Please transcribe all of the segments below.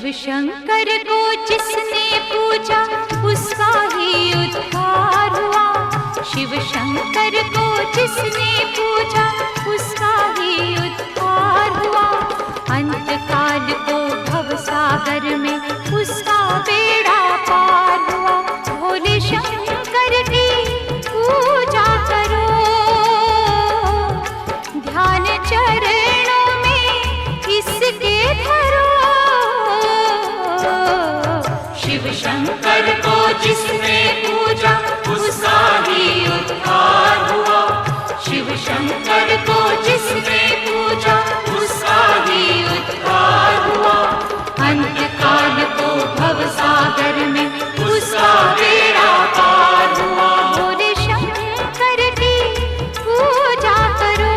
शिव शंकर को जिसने पूजा उसका ही उद्धार हुआ। शिव शंकर को जिसने पूजा उसका ही उद्धार हुआ। अंत काल को भव सागर में उसका बेड़ा पार हुआ। भोले शंकर की पूजा करो, ध्यान चरणों में इसके धरो। शिव शंकर को जिसने पूजा उसका ही उद्धार हुआ। शिव शंकर को जिसने पूजा उसका ही उद्धार हुआ। अंत काल को भव सागर में उसका बेड़ा पार हुआ। भोले शंकर की पूजा करो,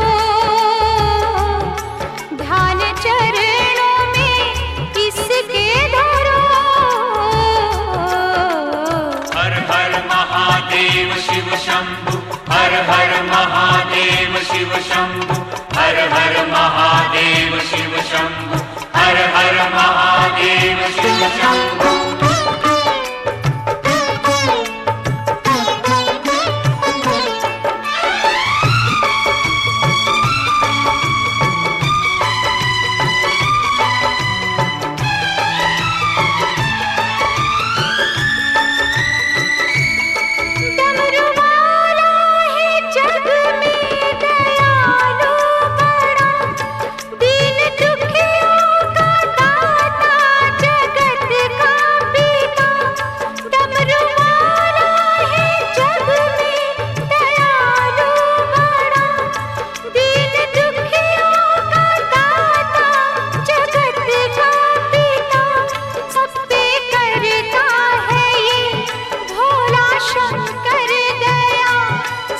ध्यान चरणों में इसके धरो। हर हर महादेव शिव शंभु, हर हर महादेव शिव शंभु, हर हर महादेव शिव शंभु, हर हर महादेव शिव शंभु।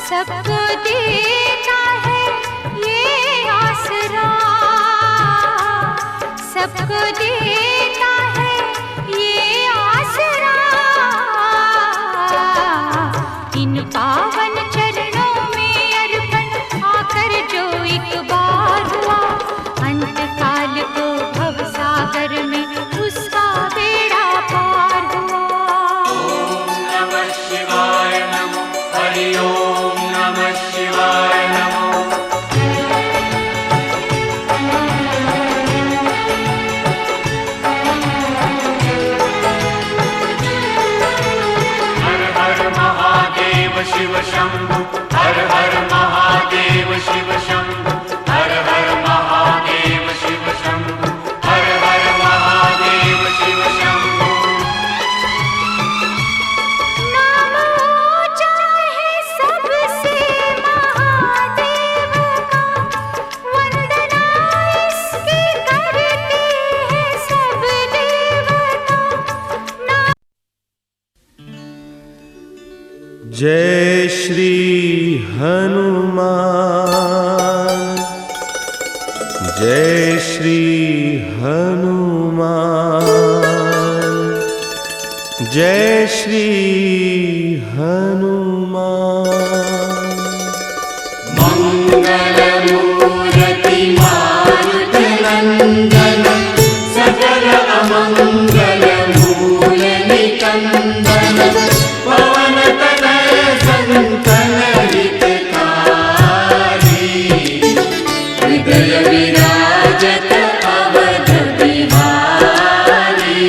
सबको देता है ये आसरा, सबको देता है ये आसरा। इन पावन चरणों में अर्पण आकर जो एक बार हुआ। अंत काल को भव सागर में उसका बेड़ा पार हुआ। ओम नमः शिवाय नमो, हरि ओम नमः शिवाय नमो। हर हर महादेव शिव शंभु, हर हर महादेव शिव शंभु, हर हर महादेव शिव शंभु, हर हर महादेव शिव शंभु। नाम ऊंचा है सबसे महादेव का, वंदना इसकी करते हैं सब देवता। जय श्री हनुमान, जय श्री हनुमान, जय श्री हनुमान। मंगलमूर्ति मारुत नंदन, सकल अमंगल मूल निकंदन, पवन तनय संतन हितकारी, हृदय विराजत अवध बिहारी।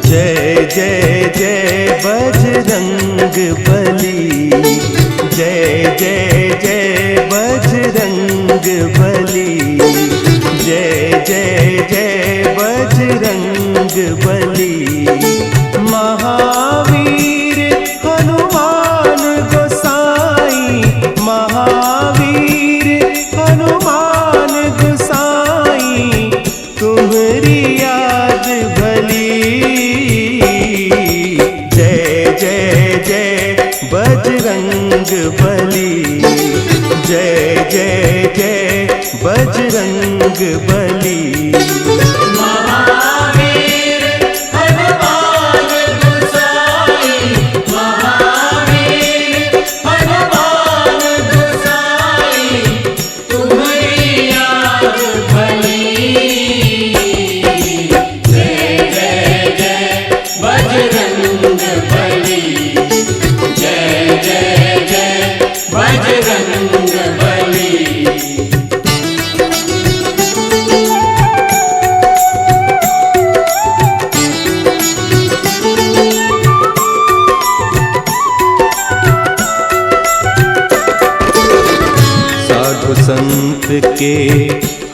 जय जय जय बजरंग बली, जय जय जय बजरंग बली, जय जय जय बजरंग बली। महावीर हनुमान गोसाई, महावीर हनुमान गोसाई, तुम्हारी याद भली। जय जय जय बजरंग बली, जय जय जय बजरंग बली। महावीर हनुमान गोसाई, महावीर हनुमान गोसाई, तुम्हारी याद भली। जय जय जय बजरंग बली, जय जय जय बजरंग बली। साधु संत के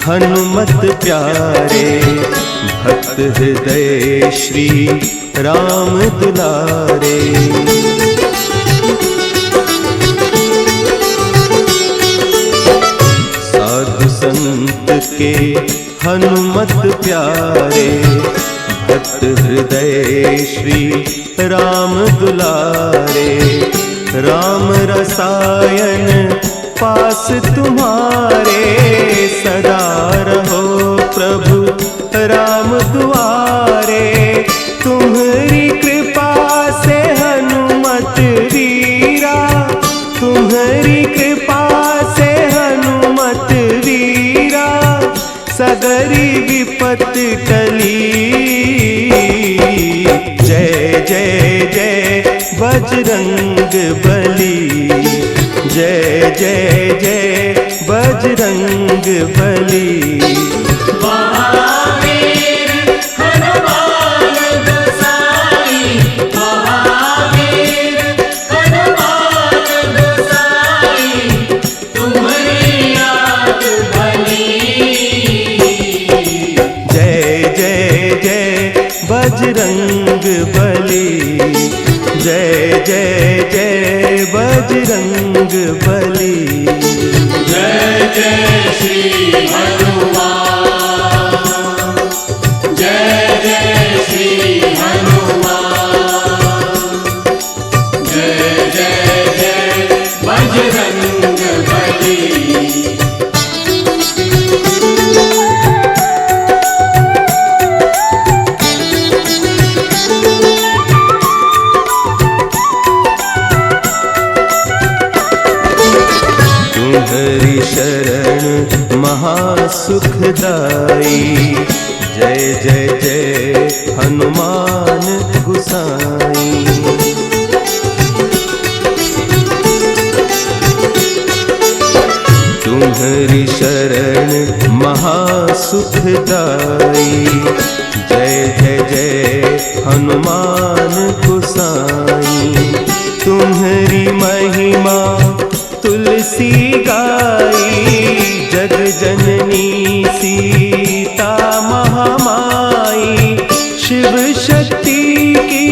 हनुमत प्यारे, भक्त हृदय श्री राम दुलारे। साधु संत के हनुमत प्यारे, भक्त हृदय श्री राम दुलारे। राम रसायन पास तुम्हारे, सदा रहो प्रभु राम दुआरे। तुम्हारी कृपा से हनुमत वीरा, तुम्हारी कृपा से हनुमत वीरा, सगरी विपत टली। जय जय जय बजरंग बली, जय जय जय बजरंग बली। महावीर हनुमान गोसाई, महावीर हनुमान गोसाई, तुम्हारी याद भली। जय जय जय बजरंग बली, जय जय जय बजरंग बली। जय जय श्री हनुमान, जय जय श्री हनुमान, जय जय जय बजरंग बली। तुम्हारी शरण महासुखदाई, जय जय जय हनुमान गुसाई। तुम्हारी शरण महासुखदाई, जय जय जय हनुमान गुसाई। तुम्हारी महिमा तुलसी गाई, जग जननी सीता महामाई। शिव शक्ति की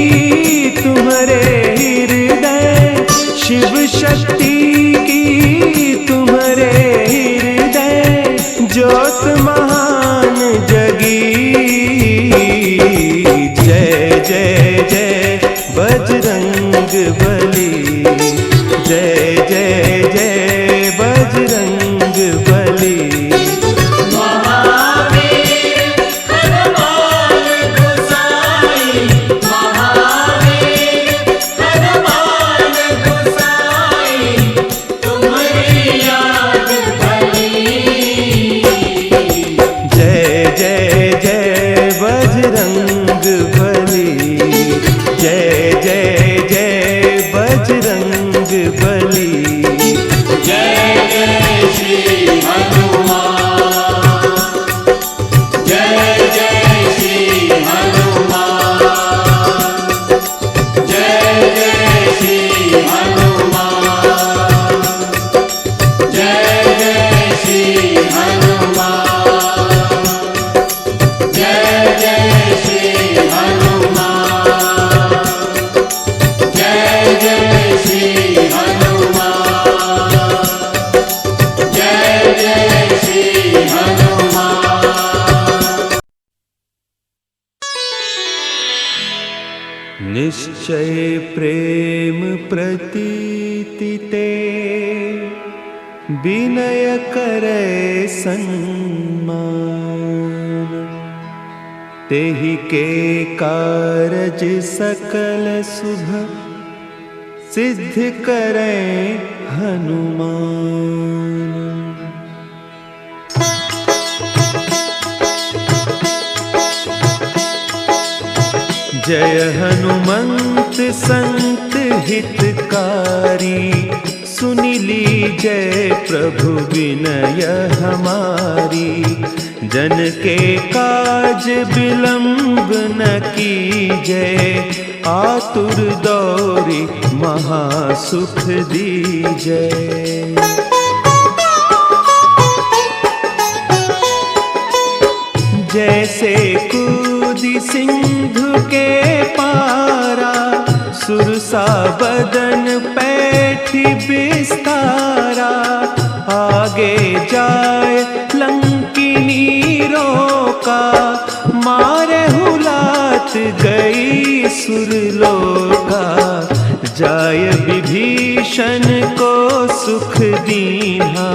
तुम्हारे हृदय, शिव शक्ति की तुम्हारे हृदय, ज्योत महान जगी। जय जय जय बजरंग बली, जय जय जय बजरंग बली। महावीर हनुमान गोसाई, महावीर हनुमान गोसाई, तुम्हारी याद भली। जय जय जय बजरंग बली, जय जय जय बजरंग बली। जय जय श्री हनुमान, जय जय श्री हनुमान, जय जय श्री हनुमान, जय जय श्री हनुमान, जय जय श्री हनुमान, जय जय श्री हनुमान, जय जय श्री विनय करे सन्मान। तेहि के कारज सकल शुभ सिद्ध करे हनुमान। जय हनुमंत संत हितकारी, सुनि लीजय प्रभु विनय हमारी। जन के काज विलंब न कीजय, आतुर दौरी महासुख दीजय। जैसे कूदी सिंधु के पारा, सुरसा बदन पैठी बिस्तारा। आगे जाए लंकिनी रोका, मारे हुलात गई सुरलोका। जाय विभीषण को सुख दीन्हा,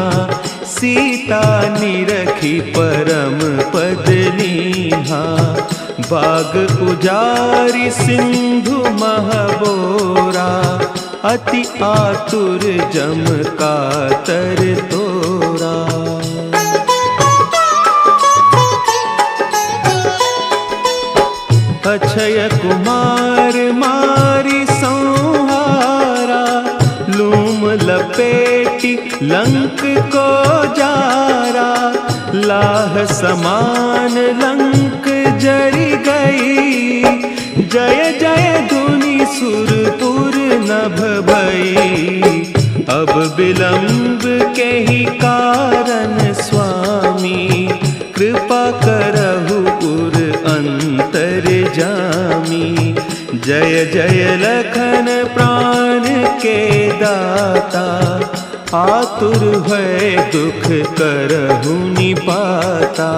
सीता निरखी परम पद लीन्हा। बाग उजारि सिंधु महबोरा, अति आतुर जम कातर तोरा। अक्षय कुमार मारी संहारा, लूम लपेटी लंक को जारा। लाह समान लंक जरी गई, जय जय धुनि सुरपुर नभ भई। अब विलंब के ही कारण स्वामी, कृपा करहु पुर अंतर जामी। जय जय लखन प्राण के दाता, आतुर है दुख करहु निपाता।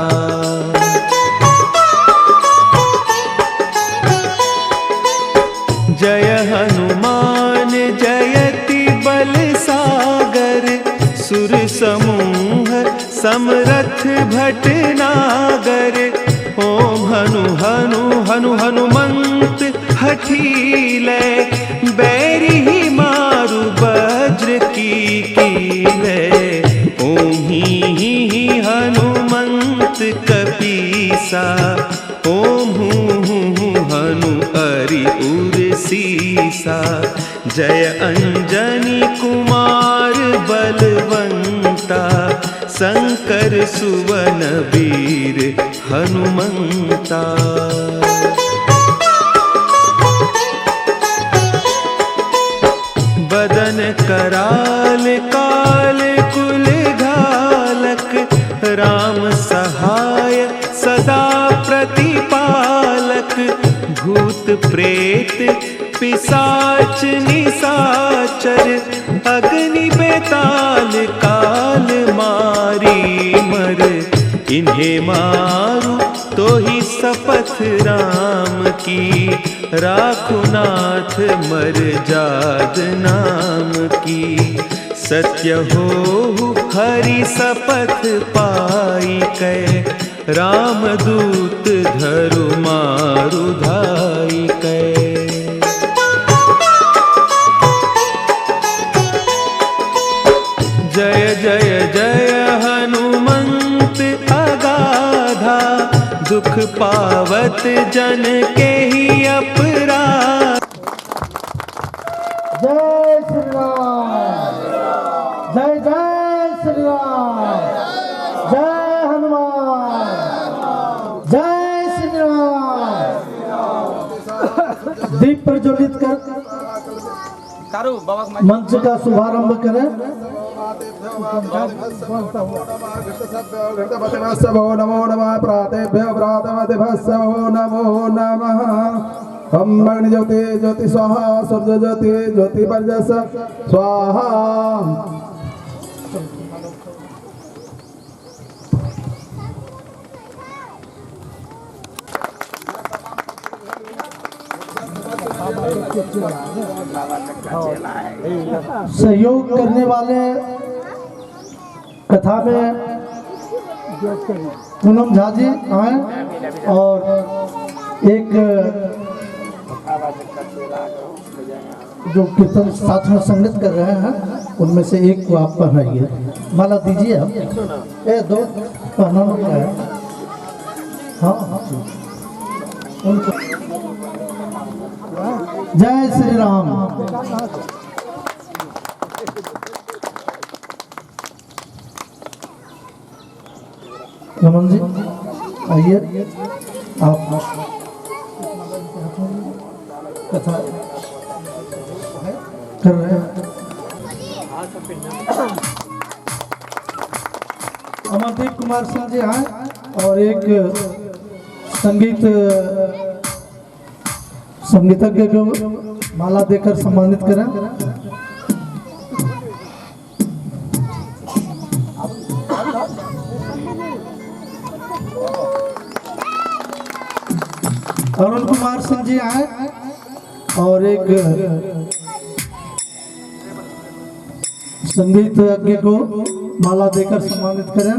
जय हनुमान जयति बल सागर, सुर समूह समरथ भटनागर। ओम हनु हनु हनु हनुमंत हठीले, बैरी ही मारु वज्र की कीले। ओम ही हनुमंत कपीसा, ओम हूँ हनु अरि उर सीसा। जय अंजनी कुमार बलवंता, शंकर सुवन वीर हनुमंता। बदन कराल काल कुल घालक, राम सहाय सदा प्रतिपालक। भूत प्रेत पिशाच निशाचर, अग्नि बेताल काल मारी मर। इन्हें मारू तो ही शपथ राम की, राखुनाथ मर जाद नाम की। सत्य हो हरि शपथ पाई कै, रामदूत धरु मारु धाई कै। जय जय जय हनुमंत अगाधा, दुख पावत जन के ही अपराध। जय श्री राम, जय जय श्री राम, जय हनुमान, जय श्री राम। दीप प्रज्वलित कर मंच का शुभारंभ करें। नमो नमः प्रातेभ्यो प्रातवतिभ्यो नमो नमः। हम अग्नि ज्योति ज्योति स्वाहा, सूर्य ज्योति ज्योति पर्जस स्वाहा। सहयोग करने वाले कथा में पूनम झा जी आए और एक जो कीर्तन साथ में संगत कर रहे हैं उनमें से एक को आप पहनाइए। माला दीजिए हम दो पहनाना क्या है। हाँ हाँ उनको जय श्री राम। रमन जी आइए आप कथा कर रहे हैं। अमरदीप कुमार सिंह जी आए और एक संगीतज्ञ को माला देकर सम्मानित करें। अरुण कुमार सिंह जी आए और एक संगीतज्ञ को माला देकर सम्मानित करें।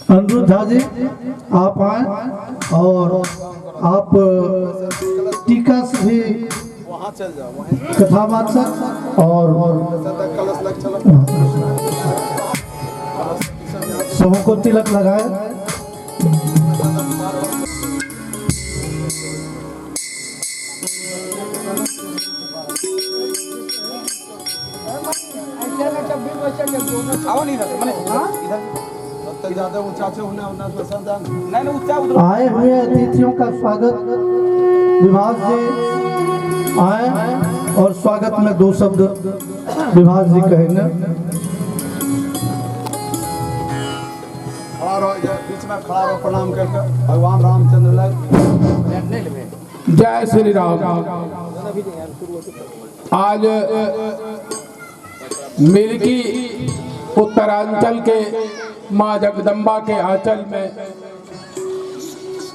अनुरुद्ध झा जी आप आए और आप टीका से भी कथावाचक और सबों को तिलक लगाए। आए हुए अतिथियों का स्वागत विभास जी आए और स्वागत में दो शब्द विभास जी कहेंगे। बीच में खड़ा रहो, प्रणाम करके भगवान रामचंद्र जय श्री राम। आज मिल्की उत्तरांचल के माँ जगदम्बा के आंचल में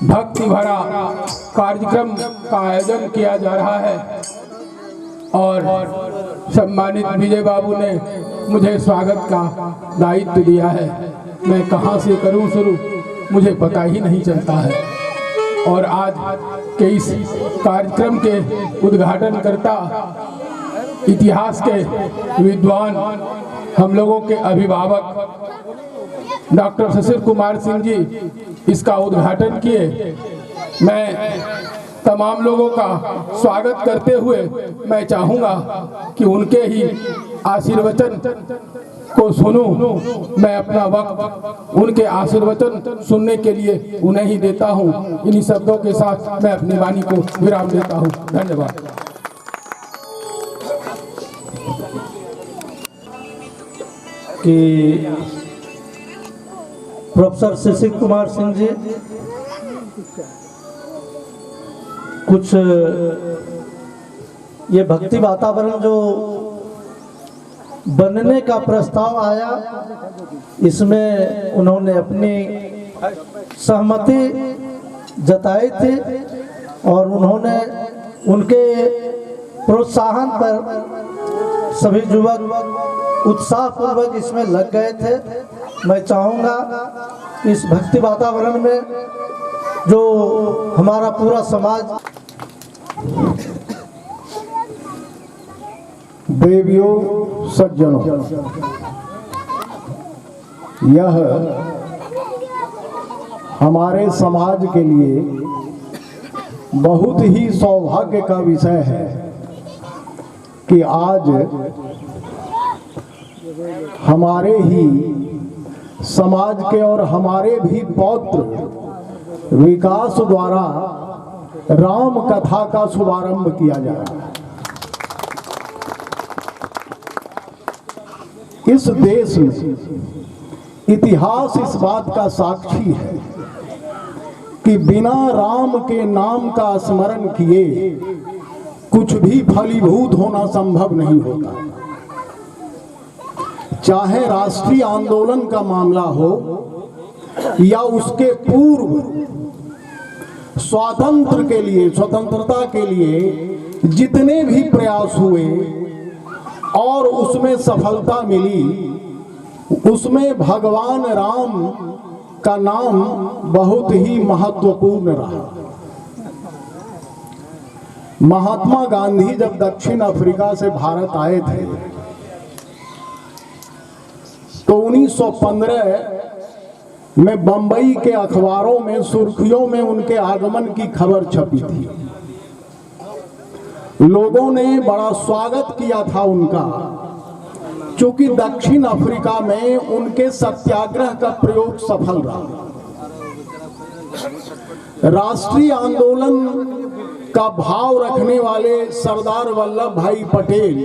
भक्ति भरा कार्यक्रम का आयोजन किया जा रहा है और सम्मानित विजय बाबू ने मुझे स्वागत का दायित्व दिया है। मैं कहां से करूं शुरू मुझे पता ही नहीं चलता है। और आज के इस कार्यक्रम के उद्घाटन करता इतिहास के विद्वान हम लोगों के अभिभावक डॉक्टर शशिर कुमार सिंह जी इसका उद्घाटन किए। मैं तमाम लोगों का स्वागत करते हुए मैं चाहूँगा कि उनके ही आशीर्वचन को सुनूं। मैं अपना वक्त उनके आशीर्वचन सुनने के लिए उन्हें ही देता हूँ। इन्हीं शब्दों के साथ मैं अपनी वाणी को विराम देता हूँ। धन्यवाद। कि प्रोफेसर शशिर कुमार सिंह जी कुछ ये भक्ति वातावरण जो बनने का प्रस्ताव आया इसमें उन्होंने अपनी सहमति जताई थी और उन्होंने उनके प्रोत्साहन पर सभी युवक उत्साहपूर्वक इसमें लग गए थे। मैं चाहूँगा इस भक्ति वातावरण में जो हमारा पूरा समाज देवियों सज्जनों, यह हमारे समाज के लिए बहुत ही सौभाग्य का विषय है कि आज हमारे ही समाज के और हमारे भी पौत्र विकास द्वारा राम कथा का शुभारंभ किया जा रहा है। इस देश में इतिहास इस बात का साक्षी है कि बिना राम के नाम का स्मरण किए कुछ भी फलीभूत होना संभव नहीं होता। चाहे राष्ट्रीय आंदोलन का मामला हो या उसके पूर्व स्वातंत्र के लिए, स्वतंत्रता के लिए जितने भी प्रयास हुए और उसमें सफलता मिली, उसमें भगवान राम का नाम बहुत ही महत्वपूर्ण रहा। महात्मा गांधी जब दक्षिण अफ्रीका से भारत आए थे तो 1915 में बंबई के अखबारों में सुर्खियों में उनके आगमन की खबर छपी थी। लोगों ने बड़ा स्वागत किया था उनका, क्योंकि दक्षिण अफ्रीका में उनके सत्याग्रह का प्रयोग सफल रहा। राष्ट्रीय आंदोलन का भाव रखने वाले सरदार वल्लभ भाई पटेल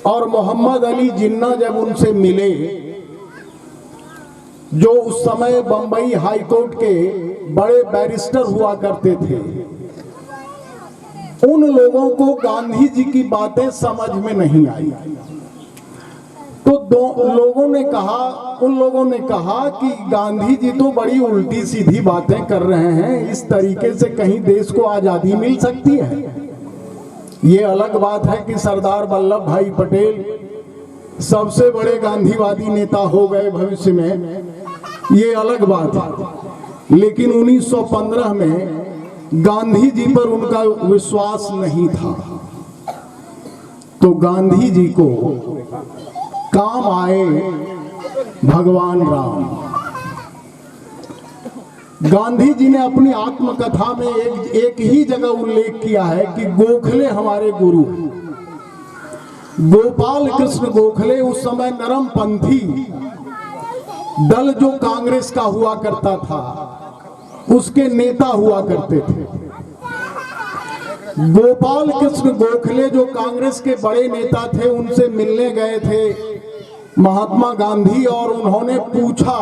और मोहम्मद अली जिन्ना जब उनसे मिले, जो उस समय बंबई हाईकोर्ट के बड़े बैरिस्टर हुआ करते थे, उन लोगों को गांधी जी की बातें समझ में नहीं आई। तो उन लोगों ने कहा कि गांधी जी तो बड़ी उल्टी सीधी बातें कर रहे हैं, इस तरीके से कहीं देश को आजादी मिल सकती है। ये अलग बात है कि सरदार वल्लभ भाई पटेल सबसे बड़े गांधीवादी नेता हो गए भविष्य में, ये अलग बात है। लेकिन 1915 में गांधी जी पर उनका विश्वास नहीं था, तो गांधी जी को काम आए भगवान राम। गांधी जी ने अपनी आत्मकथा में एक ही जगह उल्लेख किया है कि गोखले हमारे गुरु। गोपाल कृष्ण गोखले उस समय नरमपंथी दल जो कांग्रेस का हुआ करता था, उसके नेता हुआ करते थे। गोपाल कृष्ण गोखले जो कांग्रेस के बड़े नेता थे, उनसे मिलने गए थे महात्मा गांधी और उन्होंने पूछा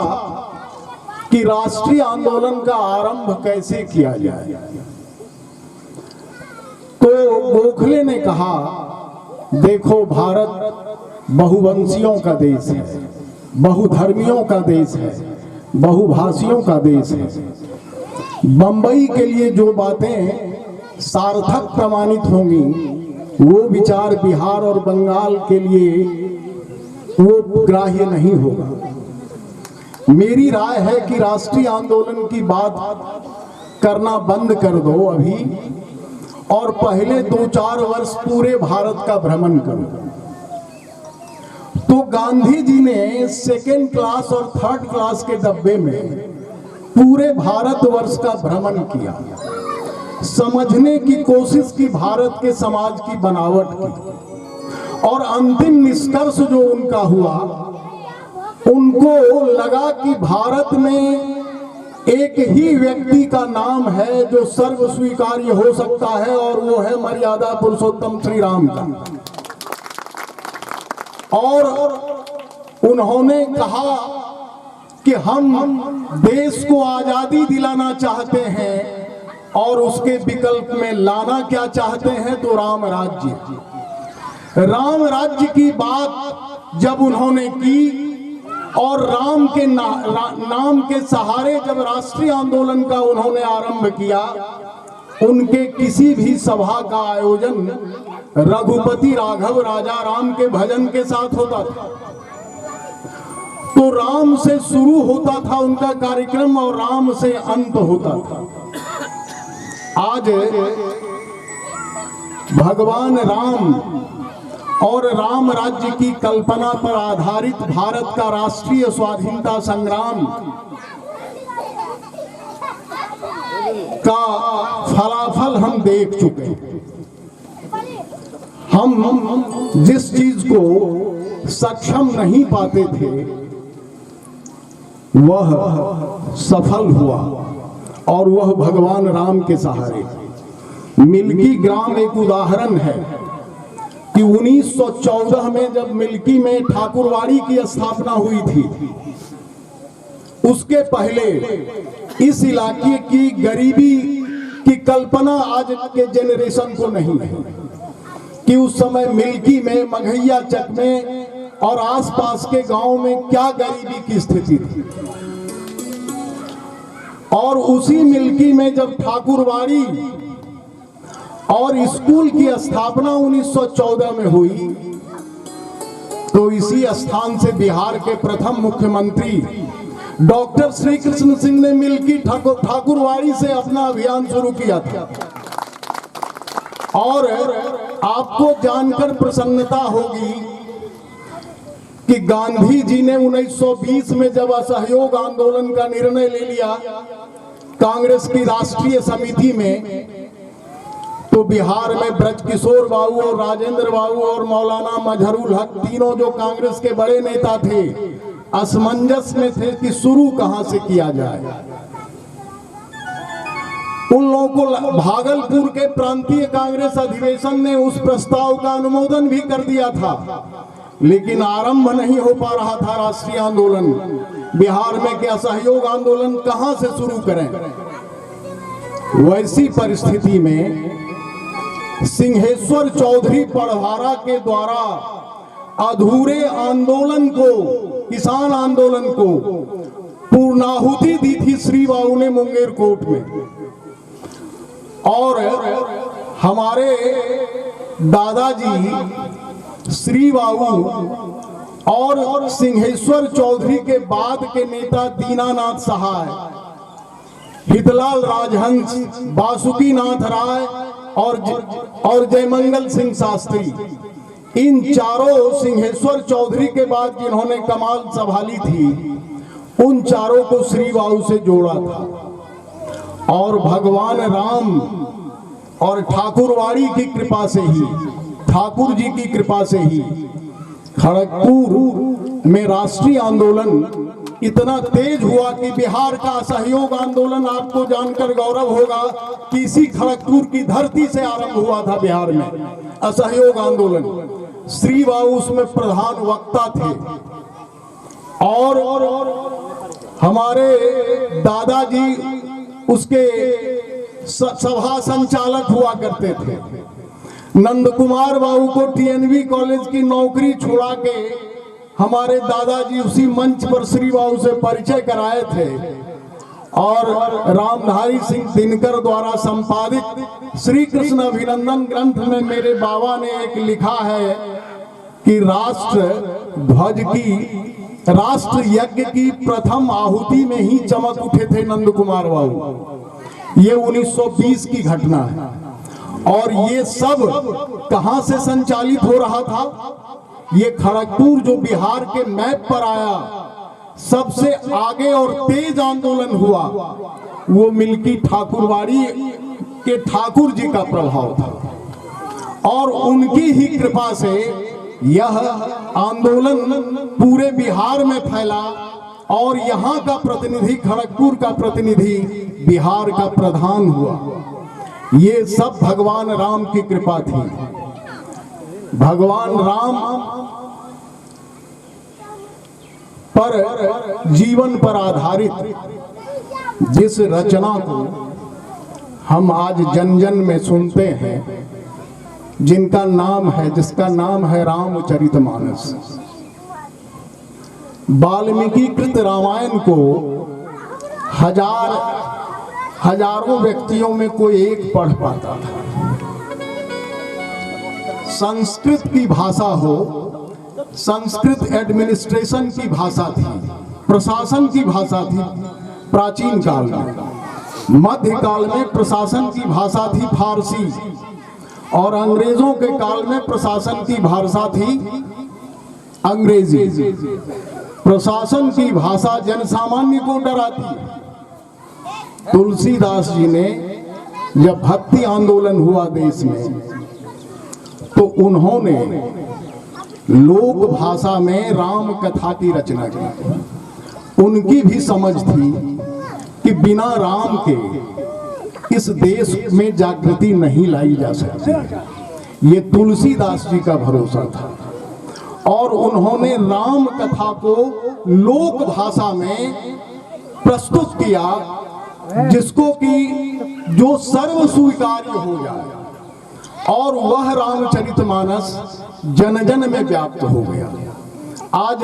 कि राष्ट्रीय आंदोलन का आरंभ कैसे किया जाए। तो गोखले ने कहा, देखो भारत बहुवंशियों का देश है, बहुधर्मियों का देश है, बहुभाषियों का देश है। बंबई के लिए जो बातें सार्थक प्रमाणित होंगी, वो विचार बिहार और बंगाल के लिए वो ग्राह्य नहीं होगा। मेरी राय है कि राष्ट्रीय आंदोलन की बात करना बंद कर दो अभी, और पहले 2-4 वर्ष पूरे भारत का भ्रमण करो। तो गांधी जी ने सेकेंड क्लास और थर्ड क्लास के डब्बे में पूरे भारतवर्ष का भ्रमण किया, समझने की कोशिश की भारत के समाज की बनावट की, और अंतिम निष्कर्ष जो उनका हुआ, उनको लगा कि भारत में एक ही व्यक्ति का नाम है जो सर्व स्वीकार्य हो सकता है, और वो है मर्यादा पुरुषोत्तम श्री राम का। और उन्होंने कहा कि हम देश को आजादी दिलाना चाहते हैं, और उसके विकल्प में लाना क्या चाहते हैं, तो राम राज्य। राम राज्य की बात जब उन्होंने की, और राम के नाम के सहारे जब राष्ट्रीय आंदोलन का उन्होंने आरंभ किया, उनके किसी भी सभा का आयोजन रघुपति राघव राजा राम के भजन के साथ होता था। तो राम से शुरू होता था उनका कार्यक्रम और राम से अंत होता था। आज भगवान राम और राम राज्य की कल्पना पर आधारित भारत का राष्ट्रीय स्वाधीनता संग्राम का फलाफल हम देख चुके हैं। हम जिस चीज को सक्षम नहीं पाते थे, वह सफल हुआ, और वह भगवान राम के सहारे। मिल्की ग्राम एक उदाहरण है कि 1914 में जब मिल्की में ठाकुरवाड़ी की स्थापना हुई थी, उसके पहले इस इलाके की गरीबी की कल्पना आज के जेनरेशन को नहीं है कि उस समय मिल्की में, मघैया चक में और आसपास के गांव में क्या गरीबी की स्थिति थी। और उसी मिल्की में जब ठाकुरवाड़ी और स्कूल की स्थापना 1914 में हुई, तो इसी स्थान से बिहार के प्रथम मुख्यमंत्री डॉक्टर श्री कृष्ण सिंह ने मिल्की ठाकुरवाड़ी से अपना अभियान शुरू किया था। और आपको जानकर प्रसन्नता होगी कि गांधी जी ने 1920 में जब असहयोग आंदोलन का निर्णय ले लिया कांग्रेस की राष्ट्रीय समिति में, तो बिहार में ब्रजकिशोर बाबू और राजेंद्र बाबू और मौलाना मजहरुल हक तीनों जो कांग्रेस के बड़े नेता थे, असमंजस में थे कि शुरू कहां से किया जाए। उन लोगों को भागलपुर के प्रांतीय कांग्रेस अधिवेशन ने उस प्रस्ताव का अनुमोदन भी कर दिया था, लेकिन आरंभ नहीं हो पा रहा था राष्ट्रीय आंदोलन। बिहार में क्या असहयोग आंदोलन कहां से शुरू करें। वैसी परिस्थिति में सिंहेश्वर चौधरी पढ़वारा के द्वारा अधूरे आंदोलन को, किसान आंदोलन को पूर्णाहुति दी थी श्री बाबू ने मुंगेर कोर्ट में। और हमारे दादाजी श्री बाबू और सिंहेश्वर चौधरी के बाद के नेता दीनानाथ सहाय, हितलाल राजहंस, बासुकीनाथ राय और जयमंगल सिंह शास्त्री, इन चारों सिंहेश्वर चौधरी के बाद जिन्होंने कमाल संभाली थी, उन चारों को श्री बाबू से जोड़ा था। और भगवान राम और ठाकुरवाड़ी की कृपा से ही, ठाकुर जी की कृपा से ही खड़गपुर में राष्ट्रीय आंदोलन इतना तेज हुआ कि बिहार का असहयोग आंदोलन, आपको जानकर गौरव होगा कि इसी खड़गपुर की धरती से आरंभ हुआ था बिहार में असहयोग आंदोलन। श्री बाबू उसमें प्रधान वक्ता थे और हमारे दादाजी उसके सभा संचालक हुआ करते थे। नंद कुमार बाबू को टीएनवी कॉलेज की नौकरी छुड़ा के हमारे दादाजी उसी मंच पर श्री बाबू से परिचय कराए थे। और रामधारी सिंह दिनकर द्वारा संपादित श्री कृष्ण अभिनंदन ग्रंथ में मेरे बाबा ने एक लिखा है कि राष्ट्र ध्वज की, राष्ट्र यज्ञ की प्रथम आहुति में ही चमक उठे थे नंद कुमार बाबू। ये 1920 की घटना है। और ये सब कहां से संचालित हो रहा था? ये खड़गपुर जो बिहार के मैप पर आया, सबसे आगे और तेज आंदोलन हुआ, वो मिल्की ठाकुरवाड़ी के ठाकुर जी का प्रभाव था। और उनकी ही कृपा से यह आंदोलन पूरे बिहार में फैला और यहाँ का प्रतिनिधि, खड़गपुर का प्रतिनिधि बिहार का प्रधान हुआ। ये सब भगवान राम की कृपा थी। भगवान राम पर, जीवन पर आधारित जिस रचना को हम आज जन जन में सुनते हैं, जिसका नाम है रामचरितमानस। वाल्मीकि कृत रामायण को हजारों व्यक्तियों में कोई एक पढ़ पाता था। संस्कृत की भाषा हो, संस्कृत एडमिनिस्ट्रेशन की भाषा थी, प्रशासन की भाषा थी प्राचीन काल में। मध्यकाल में प्रशासन की भाषा थी फारसी और अंग्रेजों के काल में प्रशासन की भाषा थी अंग्रेजी। प्रशासन की भाषा जनसामान्य को डराती। तुलसीदास जी ने जब भक्ति आंदोलन हुआ देश में, तो उन्होंने लोक भाषा में राम कथा की रचना की। उनकी भी समझ थी कि बिना राम के इस देश में जागृति नहीं लाई जा सकती। ये तुलसीदास जी का भरोसा था और उन्होंने राम कथा को लोक भाषा में प्रस्तुत किया, जिसको कि जो सर्व स्वीकार्य हो जाए। और वह रामचरितमानस जन जन में व्याप्त हो गया। आज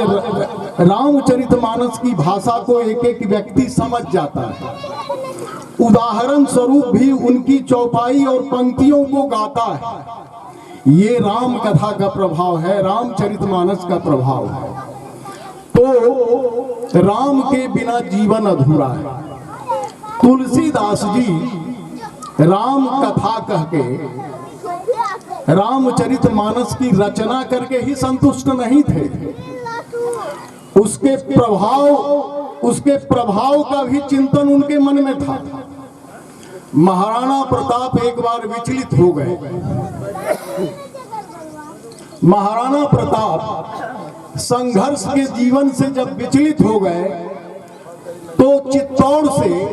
रामचरितमानस की भाषा को एक एक व्यक्ति समझ जाता है। उदाहरण स्वरूप भी उनकी चौपाई और पंक्तियों को गाता है। ये राम कथा का प्रभाव है, रामचरितमानस का प्रभाव है। तो राम के बिना जीवन अधूरा है। तुलसीदास जी राम कथा कह के रामचरितमानस की रचना करके ही संतुष्ट नहीं थे, उसके प्रभाव का भी चिंतन उनके मन में था। महाराणा प्रताप एक बार विचलित हो गए। महाराणा प्रताप संघर्ष के जीवन से जब विचलित हो गए तो चित्तौड़ से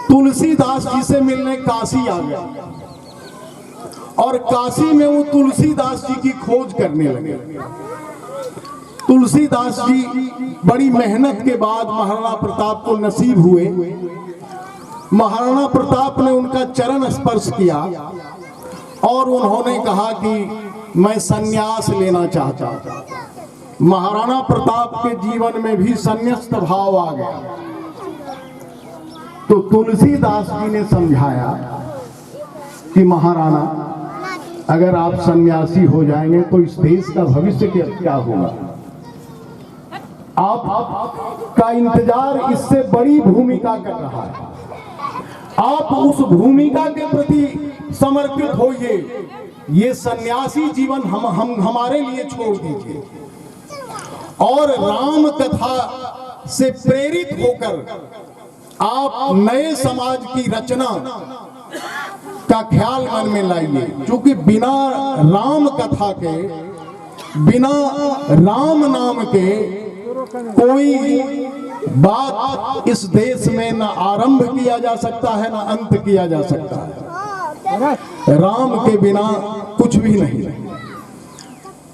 तुलसीदास जी से मिलने काशी आ गए और काशी में वो तुलसीदास जी की खोज करने लगे। तुलसीदास जी बड़ी मेहनत के बाद महाराणा प्रताप को नसीब हुए। महाराणा प्रताप ने उनका चरण स्पर्श किया और उन्होंने कहा कि मैं संन्यास लेना चाहता हूं। महाराणा प्रताप के जीवन में भी संन्यास्त भाव आ गया। तो तुलसीदास जी ने समझाया कि महाराणा, अगर आप सन्यासी हो जाएंगे तो इस देश का भविष्य क्या होगा? आप का इंतजार इससे बड़ी भूमिका कर रहा है। आप उस भूमिका के प्रति समर्पित होइए। ये सन्यासी जीवन हम हमारे लिए छोड़ दीजिए और राम कथा से प्रेरित होकर आप नए समाज की रचना का ख्याल मन में लाइए। क्योंकि बिना राम कथा के, बिना राम नाम के कोई बात इस देश में न आरंभ किया जा सकता है न अंत किया जा सकता है। राम के बिना कुछ भी नहीं।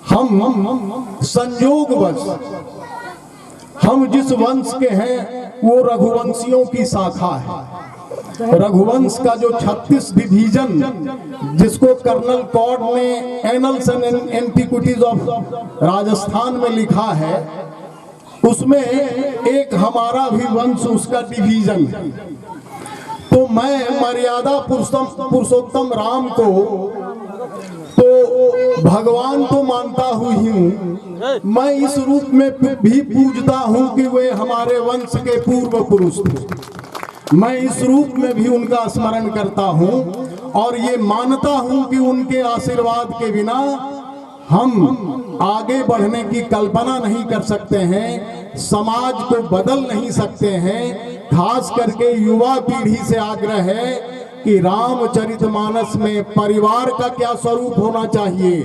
हम संयोगवश हम जिस वंश के हैं वो रघुवंशियों की शाखा है। रघुवंश का जो 36 डिवीजन जिसको कर्नल कॉड ने annuls and antiquities of Rajasthan में लिखा है, उसमें एक हमारा भी वंश उसका डिवीजन है। तो मैं मर्यादा पुरुषोत्तम राम को तो भगवान तो मानता ही हूँ, मैं इस रूप में भी पूजता हूँ कि वे हमारे वंश के पूर्व पुरुष थे। मैं इस रूप में भी उनका स्मरण करता हूँ और ये मानता हूँ कि उनके आशीर्वाद के बिना हम आगे बढ़ने की कल्पना नहीं कर सकते हैं, समाज को बदल नहीं सकते हैं। खास करके युवा पीढ़ी से आग्रह है कि रामचरितमानस में परिवार का क्या स्वरूप होना चाहिए,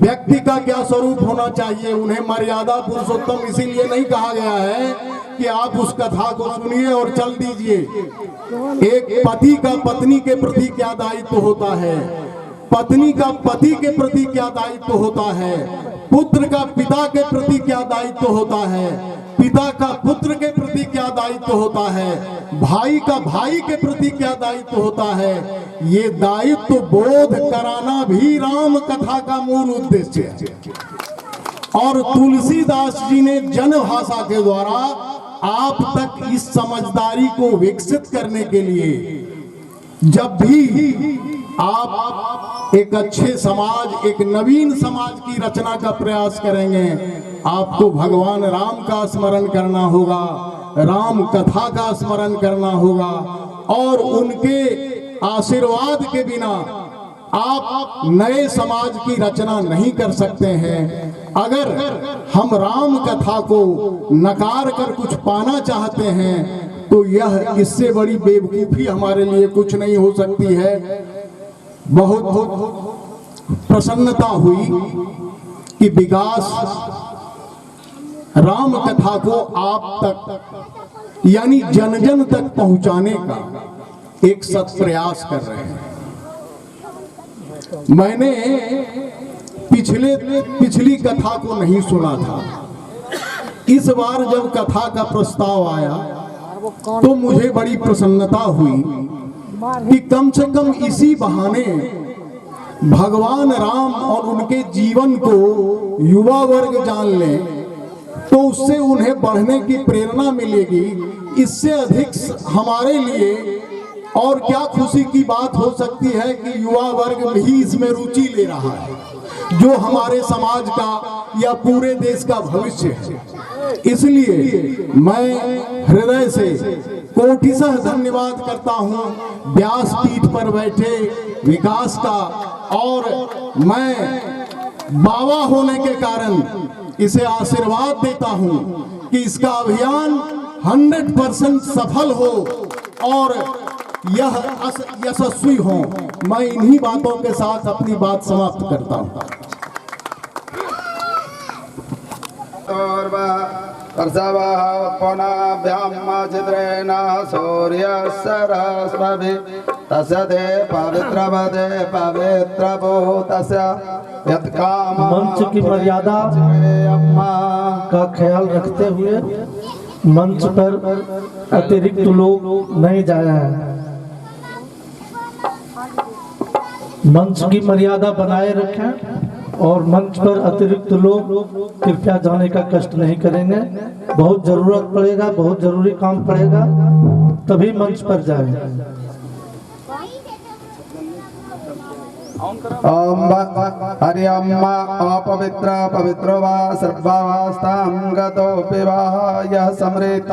व्यक्ति का क्या स्वरूप होना चाहिए। उन्हें मर्यादा पुरुषोत्तम इसीलिए नहीं कहा गया है कि आप उस कथा को सुनिए और चल दीजिए। एक पति का पत्नी के प्रति क्या दायित्व होता है, पत्नी का पति के प्रति क्या दायित्व होता है, पुत्र का पिता के प्रति क्या दायित्व होता है, पिता का पुत्र के प्रति क्या दायित्व होता है, भाई का भाई के प्रति क्या दायित्व होता है। ये दायित्व बोध कराना भी राम कथा का मूल उद्देश्य है। और तुलसीदास जी ने जन भाषा के द्वारा आप तक इस समझदारी को विकसित करने के लिए, जब भी आप एक अच्छे समाज, एक नवीन समाज की रचना का प्रयास करेंगे, आपको भगवान राम का स्मरण करना होगा, राम कथा का स्मरण करना होगा और उनके आशीर्वाद के बिना आप नए समाज की रचना नहीं कर सकते हैं। अगर हम राम कथा को नकार कर कुछ पाना चाहते हैं तो यह इससे बड़ी बेवकूफी हमारे लिए कुछ नहीं हो सकती है। बहुत प्रसन्नता हुई कि विकास राम कथा को आप तक यानी जन जन तक पहुंचाने का एक सत प्रयास कर रहे हैं। मैंने पिछली कथा को नहीं सुना था। इस बार जब कथा का प्रस्ताव आया तो मुझे बड़ी प्रसन्नता हुई कि कम से कम इसी बहाने भगवान राम और उनके जीवन को युवा वर्ग जान ले, तो उससे उन्हें बढ़ने की प्रेरणा मिलेगी। इससे अधिक हमारे लिए और क्या खुशी की बात हो सकती है कि युवा वर्ग भी इसमें रुचि ले रहा है, जो हमारे समाज का या पूरे देश का भविष्य है। इसलिए मैं हृदय से कोटिशः धन्यवाद करता हूं व्यास पीठ पर बैठे विकास का, और मैं बाबा होने के कारण इसे आशीर्वाद देता हूं कि इसका अभियान 100% सफल हो और यह यशस्वी हो। मैं इन्हीं बातों के साथ अपनी बात समाप्त करता हूं। चित्रेण सूर्यसरस्वभि तस्य ते पवित्रपदे पवित्रभूतस्य यत्काम। मंच की मर्यादा का ख्याल रखते हुए मंच पर अतिरिक्त लोग नहीं जाया है। मंच की मर्यादा बनाए रखें और मंच पर अतिरिक्त लोग कृपया जाने का कष्ट नहीं करेंगे। बहुत जरूरत पड़ेगा, बहुत जरूरी काम पड़ेगा तभी मंच पर जाएं। ओम हरि अपवित्र पवित्रो वा सर्वावस्थां गतोऽपि वा यः समरेत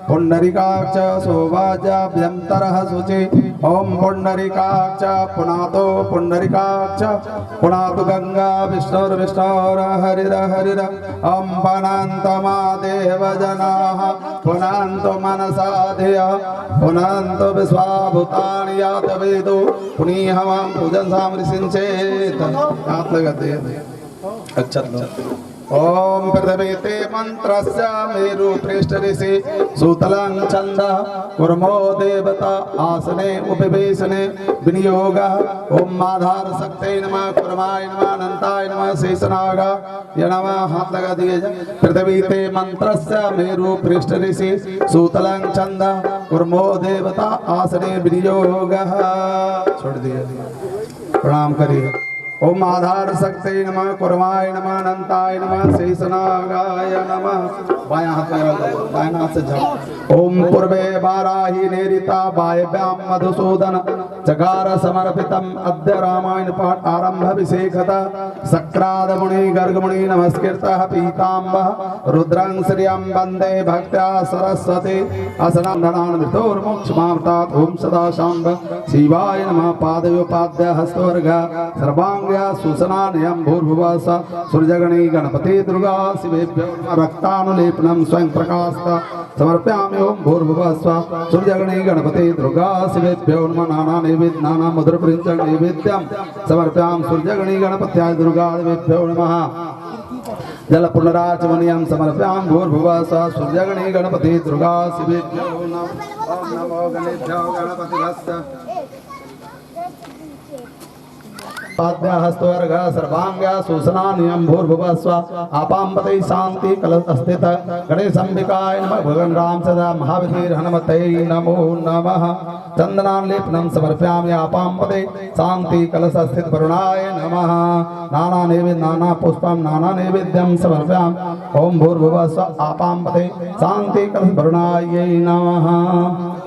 पुंडरीकाक्ष शोभाजाभ्यन्तरः शुचि। ओम पुंडरीकाक्ष पुनातो पुंडरीकाक्ष पुनातु गंगा विष्णुर्विष्णुर् हरिर हरिर। ओम पुनान्तमादेव जनाः पुनान्तो मनसा धियः पुनान्तो विश्वाभूतानि यात वेदो पुनीहवां पूजन्सां ऋषिंचेत्। हाथ लगाते हैं। अच्छा ओम पृथ्वी ते मंत्रस्य मेरु पृष्ठ ऋषि सूतलं छंद कुर्मो देवता आसने उपवेशने विनियोग। ओम आधार शक्ते नमः कुर्माय नमः अनंताय नमः शेषनागा नमः। हाथ लगा दिए जाए। पृथ्वी ते मंत्रस्य मेरु पृष्ठ ऋषि सूतलं छंद कुर्मो देवता आसने विनियोग। छोड़ दिए, प्रणाम करिए। ओम आधार शक्ति नमः कुर्माय नमः अनंताय नमः शेषनागाय नमः। बायां हाथ में दाहिने हाथ से झप। ओम पूर्वे वाराही नेरिता वायव्यां मधुसूदन चकार समर्पितम अद्य रामायण पाठ आरंभ विशेषत। सक्राद मुनि गर्ग मुनि नमस्कृतः पीताम्बः रुद्रं श्रियं वंदे भक्त्या सरस्वती असनंदनान मृतोर्मोक्षमामृतात्। ओम सदा शांब शिवाय नमः पादयोपाद्य हस्तवर्ग सर्वांग सूचनानियम भूर्भुवः सूर्यगणे गणपति दुर्गा शिवेभ्यो रक्तानुलेपनं स्वयं प्रकाशता समर्पयामि। ओम भूर्भुवः सूर्यगणे गणपति दुर्गा शिवेभ्यो नमः। नाना नैवेद्य नाना मधुर प्रिंचन नैवेद्यं समर्पयामि सूर्यगणे गणपत्याय दुर्गा देवेभ्यो नमः। जल पुनराचमनीयं समर्पयामि भूर्भुवः सूर्यगणे गणपति दुर्गा शिवेभ्यो नमः। ओम नमो गणेभ्यो गणपतिभ्यः। पाद्य हस्तवर्ग सर्वांग सूचनानियम भूर्भुवः स्व आपाम्पते शांति कलश स्थित गणेशंबिकाय नमः। भगवान राम सदा महावीर हनुमते नमो नमः। चंदनालेपनं समर्पयामि आपाम्पते शांति कलश स्थित वरुणाय नमः। नाना नैवेद्य नाना पुष्पं नाना नैवेद्यं समर्पयामि। ओम भूर्भुवः स्व आपाम्पते शांति कलश वरुणाय नमः।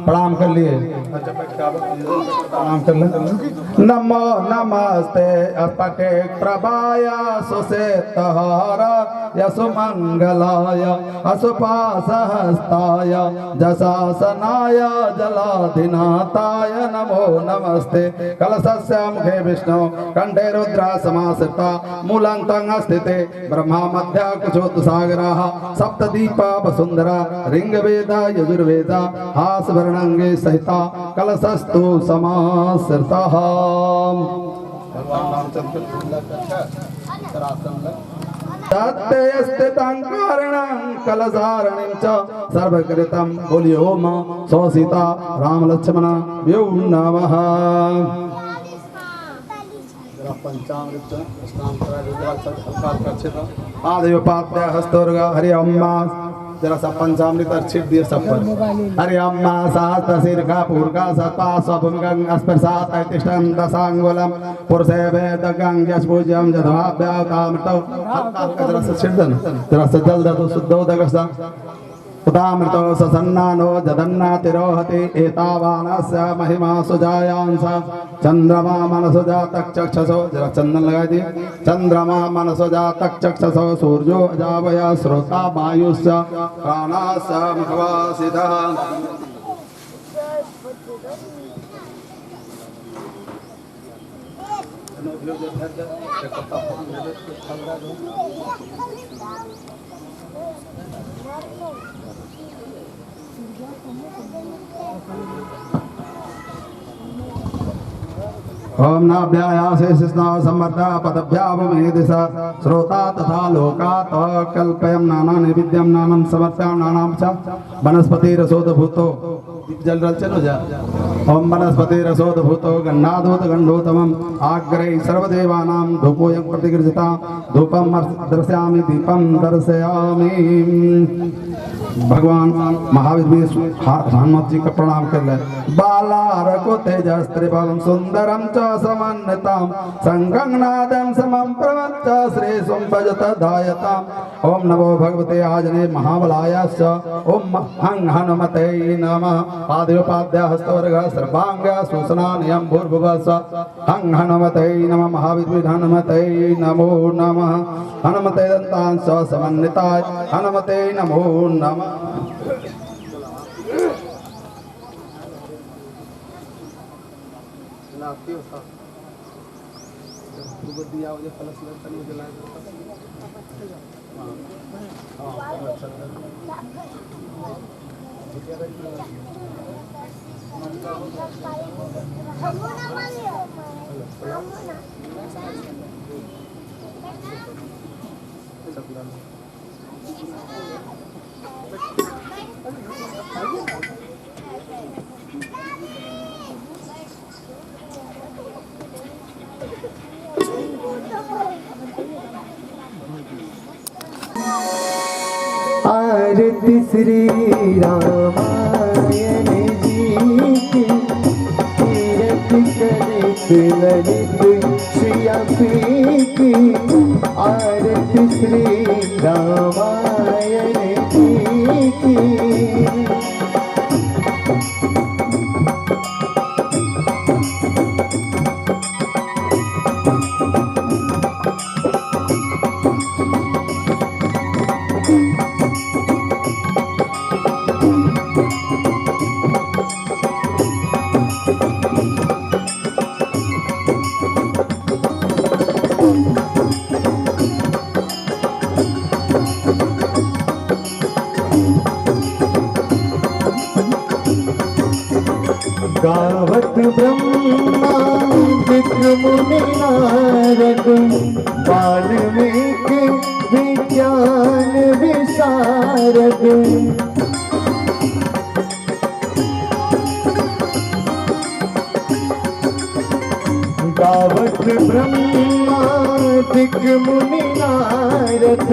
प्रणाम कर लिए, प्रणाम कर ले। नमो नमस्ते अपके प्रभाय सुसेतहार यसु मंगलाय असुपासहस्ताय जशासनाय जलाधिनाथाय नमो नमस्ते। कलशस्य मुखे विष्णु कंठे रुद्रा समाश्रिता मूलान्तं स्थिते ब्रह्मा मध्य कुचोत्सागराः सप्तदीपा वसुंधरा ऋग्वेद यजुर्वेद हासवर्णंगे सहिता कलशस्तु समाश्रितः। तत्स्थितं कारणं कलशारणं च सर्वकृतं बोलिए ओम सौ सीता राम लक्ष्मण व्यो नमः। आदयोपाद्य हस्तोर्ग हरि ओम जरा सा पंचामृत छिट दिए सब पर। अरे अम्मा सहस्त्र शीर्घ पूर्गा सत्ता स्वभुंगं अस्पर्शात् ऐतिष्ठं दशांगुलम पुरुषे वेद गंगस पूज्यम जधवाभ्यावतामृत जरा सा छिट देना, जरा सा जल दे दो शुद्धोदकसा उदामृतो सन्नानो जदन्ना तिरोहति एतावानस्य महिमा सुजायांस चंद्रमा मनसो जातक चक्षसो जरा चंदन लगा दिए चंद्रमा मनसो जातक चक्षसो सूर्यो अजावया श्रोता वायुश्च प्राणाश्च मुखवासितः। ओम नाभ्यायासे स्नाव समर्था पदभ्यावमेदिश श्रोता तथा लोकात् कल्पयम नाना नैवेद्यम नानम समर्पयाम नानाम च वनस्पतिरसोदभूतो जल रल चलो जा। ओम वनस्पतिरसोदभूतो गन्नादोत गंडोतमम आग्रे सर्वदेवानां धूपोयं प्रतिगृहीता धूपम दर्शयामि दीपम दर्शयामि। भगवान महावीर भी हनुमत जी का प्रणाम कर ले। बालारको तेजस्त्रिबलं सुंदरम च समन्वितम संगंगनादं समं प्रवच्च श्री सुंभजत दायताम। ओम नमो भगवते आजने महाबलायाश्च ओम हं हनुमते नमः। पादयोपाद्य हस्तवर्ग सर्वांग सुसनानियं भूर्भुवस्व हं हनुमते नमः। महावीर हनुमते नमो नमः। हनुमते दन्तांश समन्विताय हनुमते नमो नमः। आरती श्री रामायण जी की तीरथ कलित ललित श्री की। आरती श्री रामायण जी की। गावत ब्रह्मा विष्णु मुनि नारद वाल्मीकि विज्ञान विशारद। गावत ब्रह्मा विष्णु मुनि नारद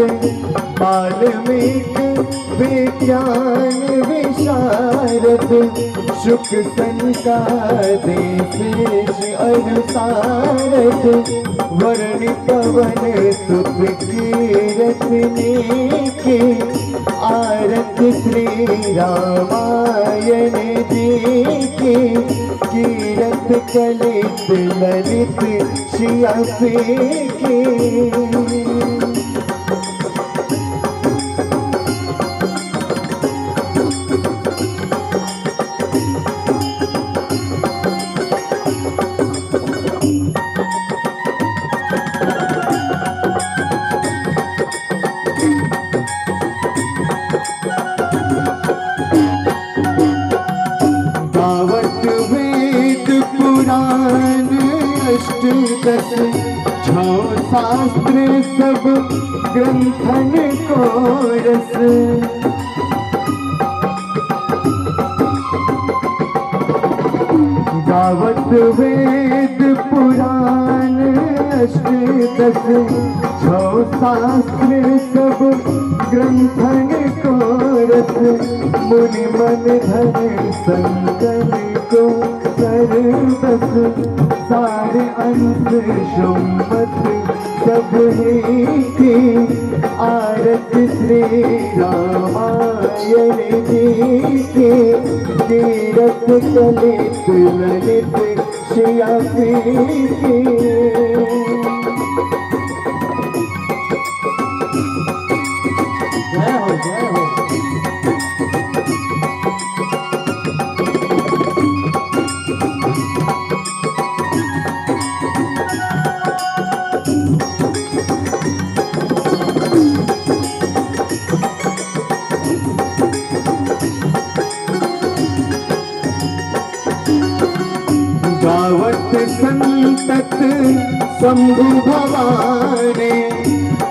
वाल्मीकि विज्ञान विशारद। शुक संकादेश अनुसारद वर्ण पवन सुत कीरत के। आरत श्री रामायण जी की कीरत कलित ललित श्री की। अष्टदश छो शास्त्र सब ग्रंथन को रस। गावत वेद पुराण अष्ट दस छो शास्त्र सब ग्रंथन को रस मुनि मन धन संतन को कर बस सारे अंश सुमत सब ही की आरत श्री रामायण जी की तीरथ कलित ललित शिया की जय हो जय हो। गावत संतत शंभु भवाने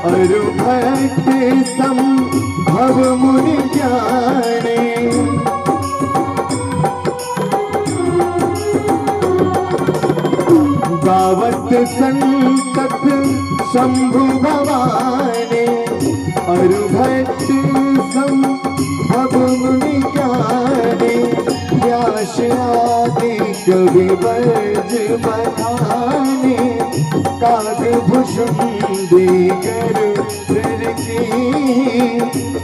अरु भक्त संभव मुनि ज्ञाने गावत संतत शंभु भवाने अरु भक्त संभव मुनि ज्ञाने व्यास आदि कवि वर्ज बखाने काग भूषण देकर की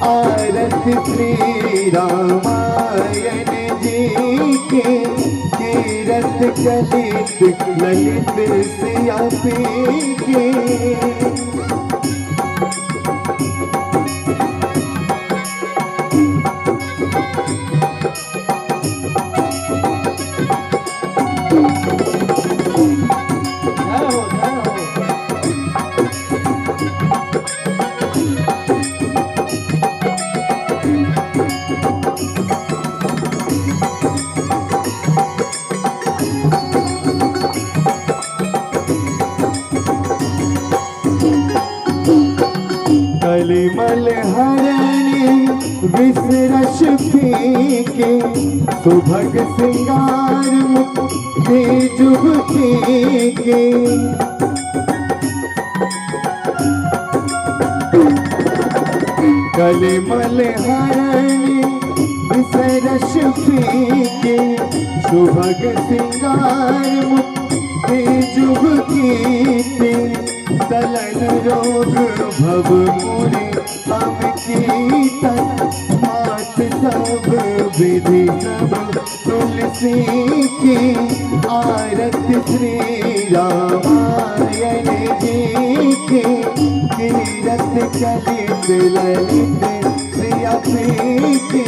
आरत श्री रामायण जी के तीरथ कलित ललित सिया के कलिमल हरणी विसरश फीके सुभग सिंगार मुक्ति जुगती के कलिमल हरणी विसरश फीके सुभग सिंगार मुक्ति जुगती के तलन रोग भव मुनि हम कीर्तन मात सब विधि सब तुलसी की आरत श्री रामायण जी की तीरथ कलित ललित सिया की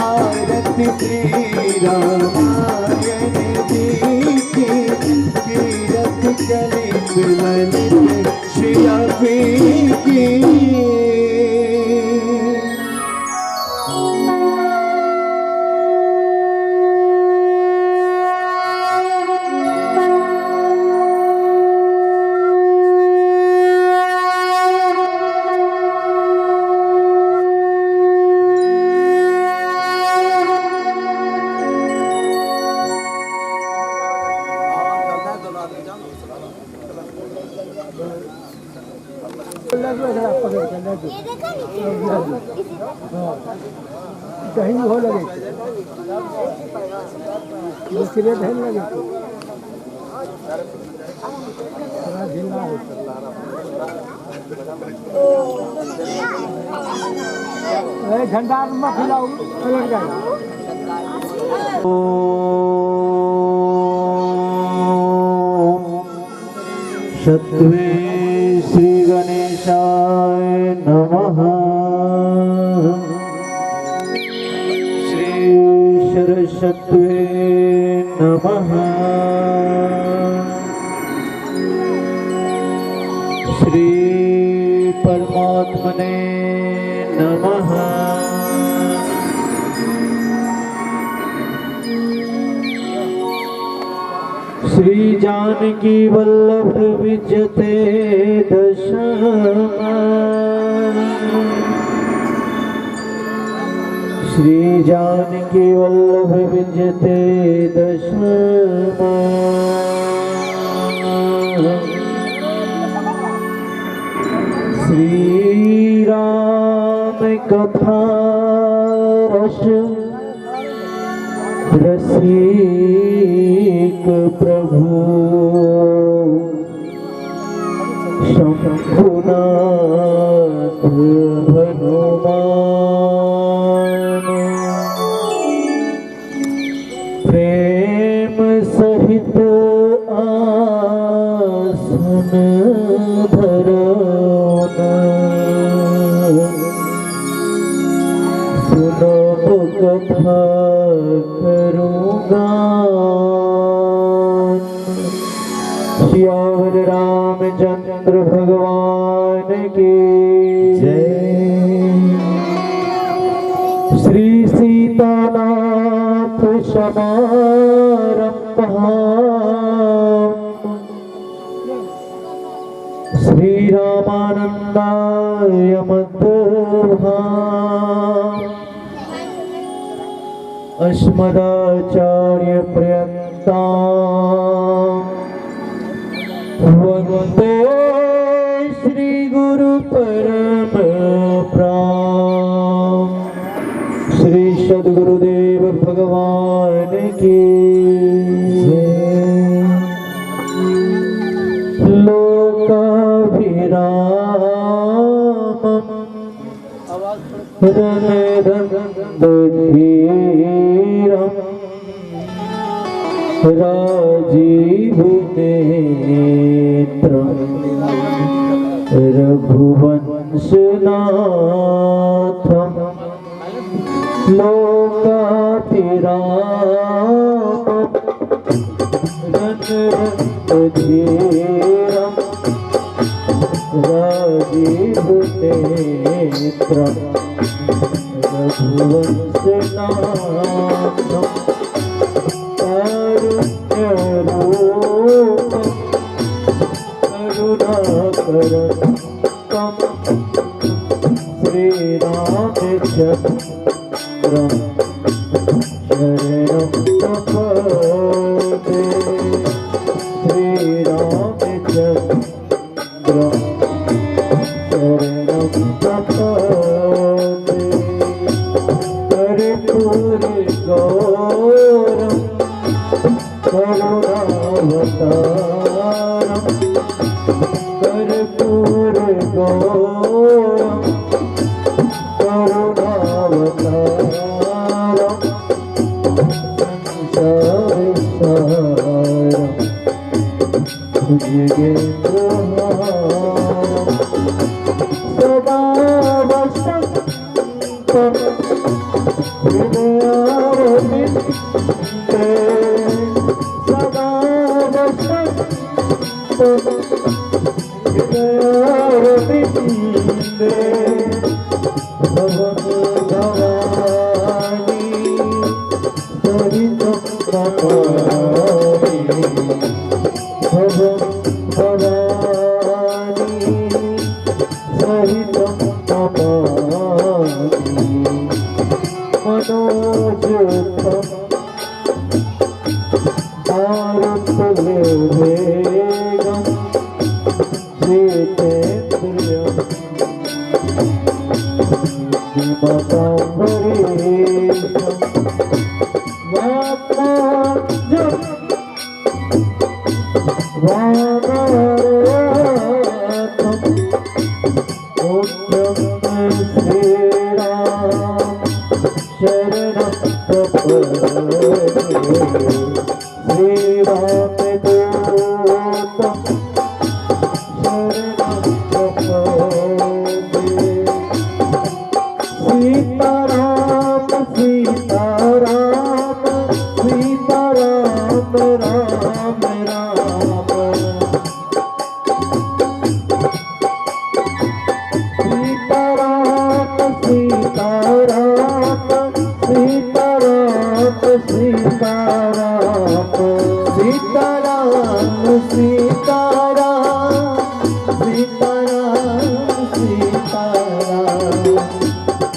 आरत श्री रामायण जी की तीरथ कलित ललित शिया की कहीं हो लगे दूसरे ढेर लगे ढीला है झंडा में खिलाओ पलट जाएगा। सत्वे श्री गणेशाय नमः। श्री सरस्वत्वे नमः। श्री परमात्मने नमः। श्री जानकी वल्लभ विजयते दशमा। श्री जानकी वल्लभ विजयते दशमा। कथा रस रसिक प्रभु शंभुनाथ हनुमान प्रेम सहित आसन सुनब कथा करूँगा श्यावर रामचंद्र भगवान की जय। श्री सीतानाथ समारंभः श्री रामानंदाय मध्वम् अस्मदाचार्य पर्यन्ताम् वन्दे श्री गुरु परमप्राण श्री सद्गुरुदेव भगवान की जय। लोकाभिरामम् रणरङ्गधीरम् राजीवनेत्रम् रघुवंशनाथम् लोकाभिरामम् रणरङ्गधीरम् राजीवनेत्रम् रघुवंशनाथम् कारुण्यरूपम् करुणाकरम् श्रीरामचन्द्रं शरणं प्रपद्ये श्रीरामचन्द्रं शरणं प्रपद्ये कर्पूरगौरं करुणावतारं कर्पूरगौरं करुणावतारं संसारसारं भुजगेन्द्रहारं सदा वसन्तं हृदयारविन्दे सदा वसन्तं हृदयारविन्दे भवतु भवानी सरितं नमामि भवतु भवानी सरितं नमामि मनोजतं भारतलेवेगं श्वेतेन्द्रियं दिमताम्बरीशं वाक्मार्जं वानरनाथं मुख्यं श्रीराम शरणं प्रपद्ये श्रीरामदूतं शरणं प्रपद्ये सीताराम सीताराम सीताराम राम राम सीताराम सीताराम सीताराम सीताराम